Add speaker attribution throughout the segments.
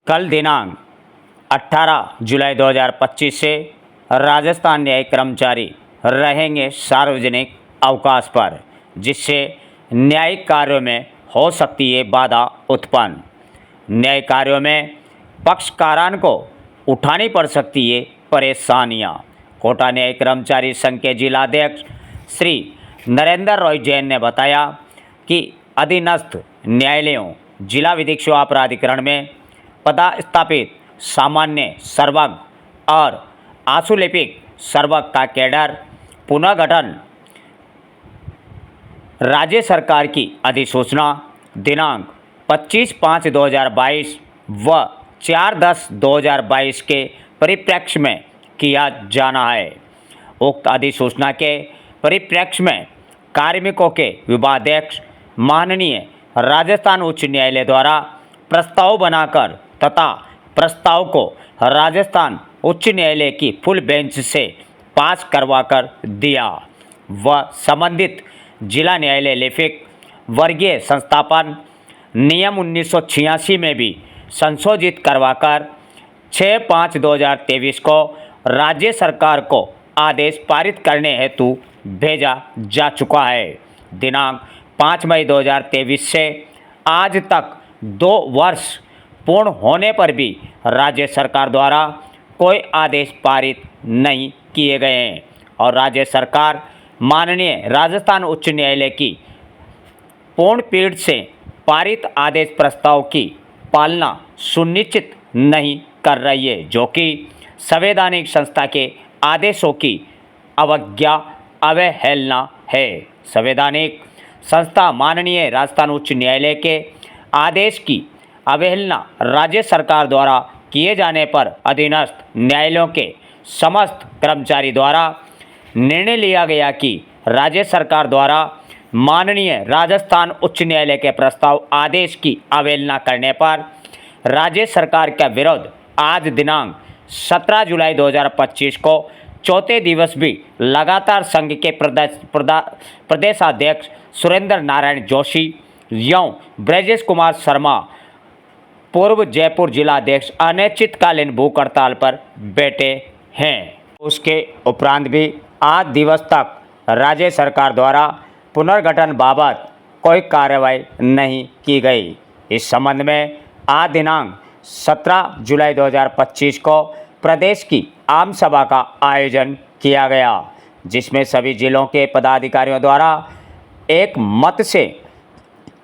Speaker 1: कल दिनांक 18 जुलाई 2025 से राजस्थान न्यायिक कर्मचारी रहेंगे सार्वजनिक अवकाश पर, जिससे न्यायिक कार्यों में हो सकती है बाधा उत्पन्न। न्यायिक कार्यों में पक्षकारान को उठानी पड़ सकती है परेशानियां। कोटा न्यायिक कर्मचारी संघ के जिलाध्यक्ष श्री नरेंद्र रॉय जैन ने बताया कि अधीनस्थ न्यायालयों, जिला विधिक सेवा प्राधिकरण में पदस्थापित सामान्य सर्वज्ञ और आशुलिपिक सर्वज्ञ का कैडर पुनर्गठन राज्य सरकार की अधिसूचना दिनांक 25/5/2022 व 4/10/2022 के परिप्रेक्ष्य में किया जाना है। उक्त अधिसूचना के परिप्रेक्ष्य में कार्मिकों के विभागाध्यक्ष माननीय राजस्थान उच्च न्यायालय द्वारा प्रस्ताव बनाकर तथा प्रस्ताव को राजस्थान उच्च न्यायालय की फुल बेंच से पास करवाकर दिया व संबंधित जिला न्यायालय लिपिक वर्गीय संस्थापन नियम 1986 में भी संशोधित करवाकर 6/5/2023 को राज्य सरकार को आदेश पारित करने हेतु भेजा जा चुका है। दिनांक 5 मई 2023 से आज तक 2 वर्ष पूर्ण होने पर भी राज्य सरकार द्वारा कोई आदेश पारित नहीं किए गए हैं और राज्य सरकार माननीय राजस्थान उच्च न्यायालय की पूर्ण पीठ से पारित आदेश प्रस्ताव की पालना सुनिश्चित नहीं कर रही है, जो कि संवैधानिक संस्था के आदेशों की अवहेलना है। संवैधानिक संस्था माननीय राजस्थान उच्च न्यायालय के आदेश की अवहेलना राज्य सरकार द्वारा किए जाने पर अधीनस्थ न्यायालयों के समस्त कर्मचारी द्वारा निर्णय लिया गया कि राज्य सरकार द्वारा माननीय राजस्थान उच्च न्यायालय के प्रस्ताव आदेश की अवहेलना करने पर राज्य सरकार का विरोध आज दिनांक 17 जुलाई 2025 को चौथे दिवस भी लगातार संघ के प्रदेशाध्यक्ष सुरेंद्र नारायण जोशी एवं ब्रजेश कुमार शर्मा पूर्व जयपुर जिलाध्यक्ष अनिश्चितकालीन भूख हड़ताल पर बैठे हैं। उसके उपरांत भी आज दिवस तक राज्य सरकार द्वारा पुनर्गठन बाबत कोई कार्रवाई नहीं की गई। इस संबंध में आज दिनांक 17 जुलाई 2025 को प्रदेश की आम सभा का आयोजन किया गया, जिसमें सभी जिलों के पदाधिकारियों द्वारा एक मत से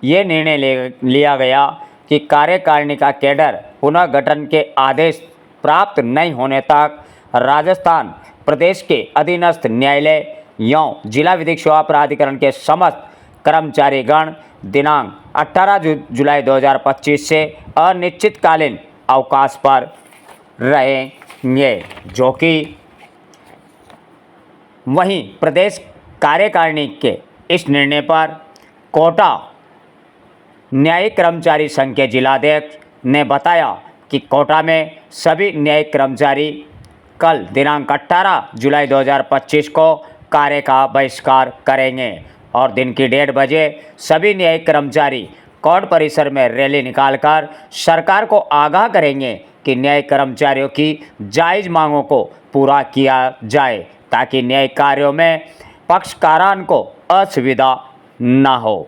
Speaker 1: ये निर्णय लिया गया कि कार्यकारिणी का कैडर पुनर्गठन के आदेश प्राप्त नहीं होने तक राजस्थान प्रदेश के अधीनस्थ न्यायालय एवं जिला विधिक सेवा प्राधिकरण के समस्त कर्मचारीगण दिनांक 18 जुलाई 2025 से अनिश्चितकालीन अवकाश पर रहेंगे, जो कि वहीं प्रदेश कार्यकारिणी के इस निर्णय पर कोटा न्यायिक कर्मचारी संघ के जिलाध्यक्ष ने बताया कि कोटा में सभी न्यायिक कर्मचारी कल दिनांक 18 जुलाई 2025 को कार्य का बहिष्कार करेंगे और दिन की 1:30 बजे सभी न्यायिक कर्मचारी कोर्ट परिसर में रैली निकालकर सरकार को आगाह करेंगे कि न्यायिक कर्मचारियों की जायज़ मांगों को पूरा किया जाए ताकि न्यायिक कार्यों में पक्षकारान को असुविधा न हो।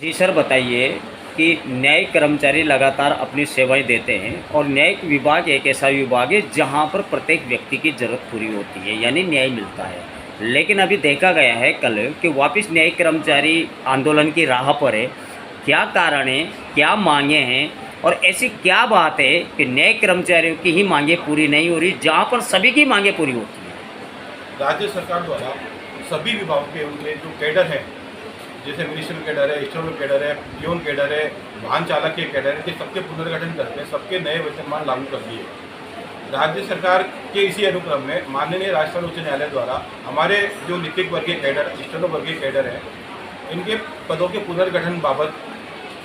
Speaker 1: जी सर, बताइए कि न्यायिक कर्मचारी लगातार अपनी सेवाएं देते हैं और न्यायिक विभाग एक ऐसा विभाग है जहां पर प्रत्येक व्यक्ति की ज़रूरत पूरी होती है, यानी न्याय मिलता है। लेकिन अभी देखा गया है कल कि वापस न्यायिक कर्मचारी आंदोलन की राह पर है। क्या कारण है, क्या मांगे हैं और ऐसी क्या बात है कि न्यायिक कर्मचारियों की ही मांगे पूरी नहीं हो रही जहाँ पर सभी की मांगे पूरी होती है?
Speaker 2: राज्य सरकार द्वारा सभी विभागों के उनके जो कैडर हैं, जैसे मिनिस्ट्रियल कैडर है, स्टोर कैडर है, पियोन कैडर है, वाहन चालक के कैडर है, सबके पुनर्गठन करके सबके नए वेतनमान लागू कर दिए। राज्य सरकार के इसी अनुक्रम में माननीय राजस्थान उच्च न्यायालय द्वारा हमारे जो लिपिक वर्गीय कैडर, स्टेनो वर्गीय कैडर हैं, इनके पदों के पुनर्गठन बाबत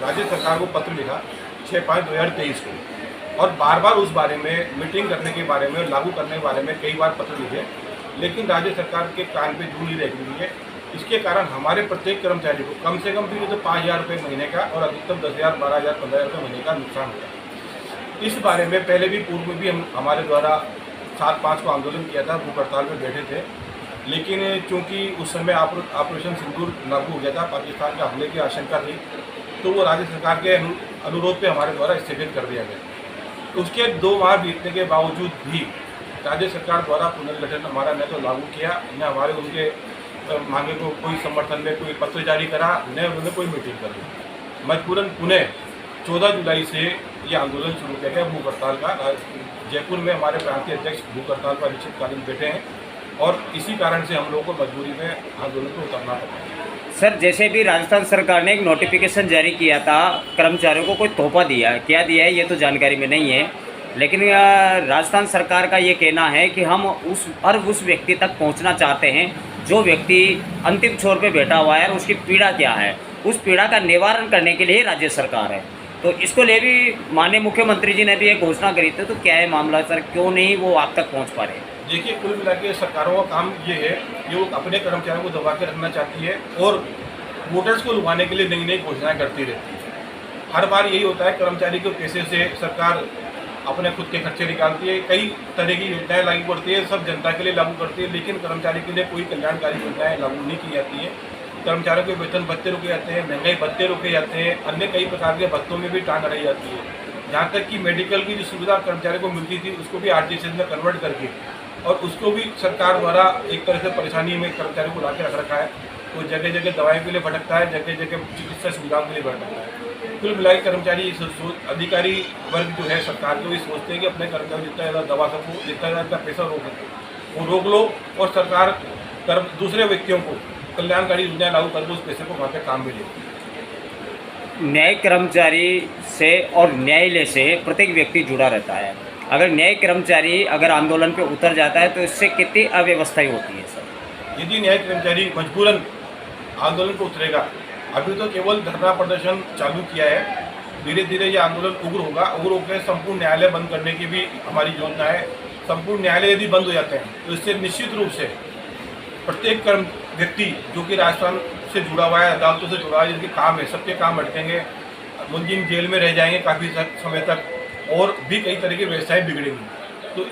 Speaker 2: राज्य सरकार को पत्र लिखा 6/5/2023 को और बार बार उस बारे में मीटिंग करने के बारे में, लागू करने के बारे में कई बार पत्र लिखे, लेकिन राज्य सरकार के कान पे जू नहीं रख रही है। इसके कारण हमारे प्रत्येक कर्मचारी को कम से कम भी तो 5,000 रुपये महीने का और अधिकतम 10,000, 12,000, 15,000 रुपये महीने का नुकसान होता है। इस बारे में पहले भी पूर्व में भी हमारे द्वारा 7/5 को आंदोलन किया था, भूख हड़ताल में बैठे थे। लेकिन चूंकि उस समय ऑपरेशन सिंदूर लागू हो गया था, पाकिस्तान के हमले की आशंका थी, तो वो राज्य सरकार के अनुरोध पे हमारे द्वारा स्थगित कर दिया गया। उसके 2 माह बीतने के बावजूद भी राज्य सरकार द्वारा पुनर्गठन हमारा न तो लागू किया, न हमारे उनके मांगे को कोई समर्थन में कोई पत्र जारी करा, न उन्होंने कोई मीटिंग करी। मजबूरन पुनः 14 जुलाई से ये आंदोलन शुरू किया गया भूख हड़ताल का। जयपुर में हमारे प्रांतीय अध्यक्ष भूख हड़ताल पर अनिश्चितकालीन बैठे हैं और इसी कारण से हम लोगों को मजबूरी में आंदोलन को उतरना पड़ा।
Speaker 1: सर, जैसे भी राजस्थान सरकार ने एक नोटिफिकेशन जारी किया था, कर्मचारियों को कोई तोहफा दिया, क्या दिया है ये तो जानकारी में नहीं है, लेकिन राजस्थान सरकार का ये कहना है कि हम उस व्यक्ति तक पहुंचना चाहते हैं जो व्यक्ति अंतिम छोर पे बैठा हुआ है और उसकी पीड़ा क्या है, उस पीड़ा का निवारण करने के लिए राज्य सरकार है। तो इसको ले भी माननीय मुख्यमंत्री जी ने भी एक घोषणा करी थी, तो क्या है मामला सर, क्यों नहीं वो आप तक पहुँच पा रहे?
Speaker 2: देखिए, कुल मिला के सरकारों का काम ये है कि वो अपने कर्मचारियों को दबा के रखना चाहती है और वोटर्स को लुभाने के लिए नई नई घोषणाएं करती रहती है। हर बार यही होता है, कर्मचारी के पैसे से सरकार अपने खुद के खर्चे निकालती है, कई तरह की योजनाएं लागू करती है, सब जनता के लिए लागू करती है, लेकिन कर्मचारी के लिए कोई कल्याणकारी योजनाएं लागू नहीं की जाती है। कर्मचारियों के वेतन भत्ते रोके जाते हैं, महंगाई भत्ते रोके जाते हैं, अन्य कई प्रकार के भत्तों में भी टांग अड़ाई जाती है। जहाँ तक कि मेडिकल की जो सुविधा कर्मचारी को मिलती थी उसको भी आरटीसी में कन्वर्ट करके और उसको भी सरकार द्वारा एक तरह से परेशानी में कर्मचारी को ला के रख रखा है। तो जगह जगह दवाई के लिए भटकता है, जगह जगह चिकित्सा सुविधाओं के लिए भटकता है। कुल मिलाकर कर्मचारी अधिकारी वर्ग जो है सरकार को भी सोचते हैं कि अपने कर्मचारी जितना ज़्यादा दबा सको, जितना ज़्यादा पैसा रोक सको, वो रोक लो और सरकार दूसरे व्यक्तियों को कल्याणकारी योजनाएं लागू करके उस पैसे को वहाँ पे काम भी ले।
Speaker 1: न्यायिक कर्मचारी से और न्यायालय से प्रत्येक व्यक्ति जुड़ा रहता है। अगर न्यायिक कर्मचारी अगर आंदोलन पे उतर जाता है तो इससे कितनी अव्यवस्थाएं होती है सर?
Speaker 2: यदि न्यायिक कर्मचारी मजबूरन आंदोलन को उतरेगा, अभी तो केवल धरना प्रदर्शन चालू किया है, धीरे धीरे ये आंदोलन उग्र होगा। उग्र होकर संपूर्ण न्यायालय बंद करने की भी हमारी योजना है। संपूर्ण न्यायालय यदि बंद हो जाते हैं तो इससे निश्चित रूप से प्रत्येक व्यक्ति जो कि राजस्थान से जुड़ा हुआ है, अदालतों से जुड़ा हुआ है, जिनके काम है, सबके काम अटकेंगे, मुलजिम जेल में रह जाएंगे काफ़ी समय तक और भी कई तरह की व्यवस्थाएं बिगड़ेंगी। तो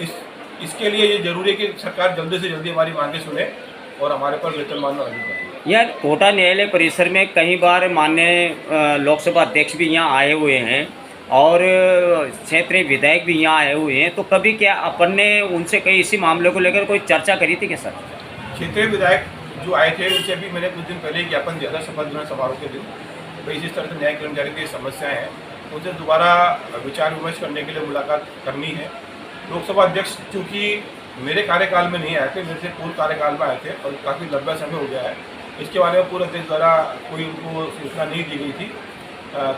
Speaker 2: इसके लिए ये जरूरी है कि सरकार जल्दी से जल्दी हमारी मांगे सुने और हमारे पर वेतनमान में लागू करे।
Speaker 1: यार, कोटा न्यायालय परिसर में कई बार माननीय लोकसभा अध्यक्ष भी यहाँ आए हुए हैं और क्षेत्रीय विधायक भी यहाँ आए हुए हैं, तो कभी क्या अपन ने उनसे कई इसी मामले को लेकर कोई चर्चा करी थी क्या सर?
Speaker 2: क्षेत्रीय विधायक जो आए थे उनसे भी मैंने कुछ दिन पहले ज्ञापन दिया था शपथ ग्रहण समारोह के दिन। तो इसी तरह से न्यायिक कर्मचारी की समस्याएं हैं, उनसे दोबारा विचार विमर्श करने के लिए मुलाकात करनी है। लोकसभा अध्यक्ष चूँकि मेरे कार्यकाल में नहीं आए थे, मेरे से पूर्व कार्यकाल में आए थे और काफ़ी लंबा समय हो गया है, इसके बारे में पूर्व अध्यक्ष द्वारा कोई उनको सूचना नहीं दी गई थी।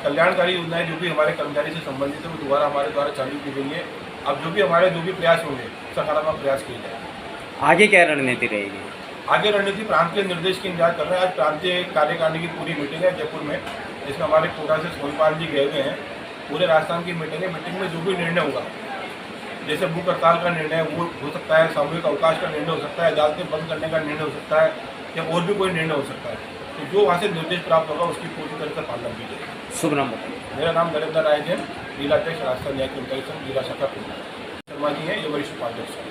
Speaker 2: कल्याणकारी योजनाएं जो भी हमारे कर्मचारी से संबंधित है वो दोबारा हमारे द्वारा चालू की गई है। अब जो भी प्रयास होंगे सकारात्मक प्रयास किए जाए।
Speaker 1: आगे क्या रणनीति रहेगी?
Speaker 2: आगे रणनीति प्रांत के निर्देश की इंतजार कर रहे हैं। आज प्रांतीय कार्यकारिणी की पूरी मीटिंग है जयपुर में, जिसमें हमारे कोटा से सोनपाल जी गए हुए हैं। पूरे राजस्थान की मीटिंग है। मीटिंग में जो भी निर्णय होगा, जैसे भूख हड़ताल का निर्णय वो हो सकता है, सामूहिक अवकाश का निर्णय हो सकता है, अदालतें बंद करने का निर्णय हो सकता है या और भी कोई निर्णय हो सकता है। तो जो वहाँ से निर्देश प्राप्त होगा उसकी पूरी तरह से पालना की जाएगी।
Speaker 1: शुभ नाम बताइए।
Speaker 2: मेरा नाम नरेंद्र राय जैन, जिला अध्यक्ष राजस्थान न्यायिक कर्मचारी संघ जिला शाखा शर्मा जी हैं, ये वरिष्ठ उपाध्यक्ष हैं।